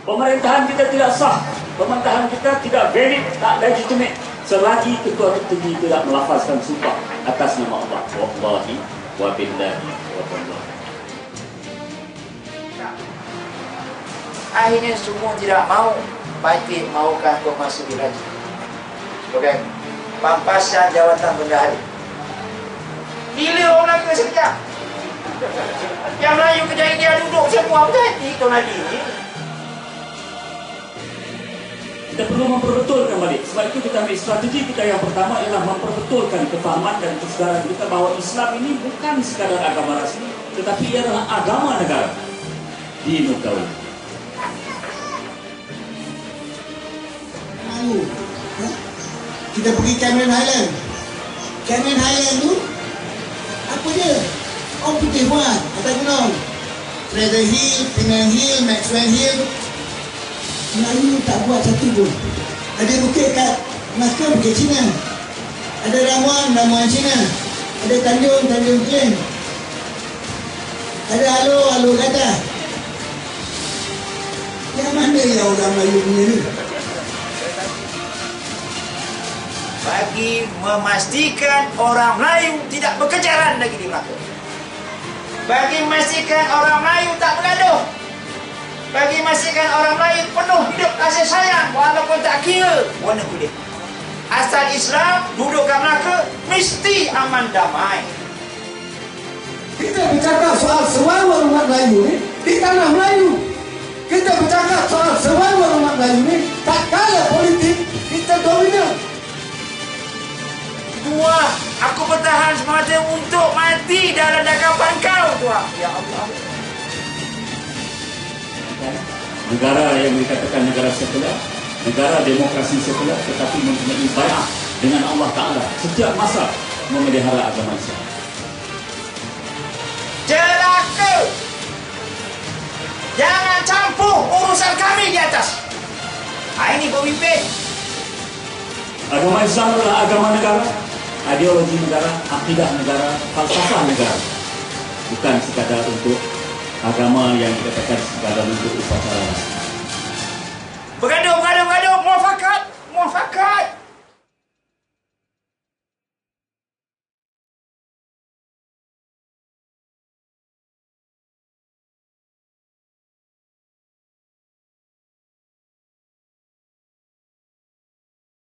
Pemerintahan kita tidak sah, pemerintahan kita tidak valid, tak legitimate selagi ketua tertinggi tidak melafazkan sumpah atas nama Allah. Wallahi wa billahi wa taala. Akhirnya semua tidak mau. Parti maukah kau masuk lagi? Bukan pampasan jawatan bendahari. Gila orang Melayu sekejap. Yang Melayu kerja dia duduk semua berhenti tu lagi. Kita perlu memperbetulkan balik. Sebab itu kita ambil strategi kita yang pertama ialah memperbetulkan kefahaman dan kesedaran kita bahawa Islam ini bukan sekadar agama rasmi, tetapi ia adalah agama negara di muka bumi. Kita pergi Cameron Highland. Cameron Highland tu apa dia? Oh, putih buat atas gunung. Fraser Hill, Penang Hill, Maxwell Hill. Melayu tak buat satu pun. Ada bukit kat Melaka, bukit Cina. Ada ramuan Cina. Ada Tanjung Klang. Ada Alor Gata. Yang mana ya orang Melayu punya ni? Bagi memastikan orang Melayu tidak berkejaran lagi di Melaka. Bagi memastikan orang Melayu tak bergaduh. Bagi memastikan orang Melayu penuh hidup kasih sayang walaupun tak kira warna kulit. Asal Islam duduk kat Melaka mesti aman damai. Kita bercakap soal sewawan umat Melayu ni di tanah Melayu. Kita bercakap soal sewawan umat Melayu ni tak kala politik kita dominan. Tuah, aku bertahan semata untuk mati dalam dakapan kau, Tuah. Ya Allah. Negara yang dikatakan negara sekular, negara demokrasi sekular, tetapi mempunyai bai'ah dengan Allah Ta'ala setiap masa memelihara agama Islam. Celaka! Jangan campur urusan kami di atas. Ini pemimpin. Agama Islam adalah agama negara, ideologi negara, akidah negara, falsafah negara. Bukan sekadar untuk agama yang dikatakan sekadar untuk upacara. Bergaduh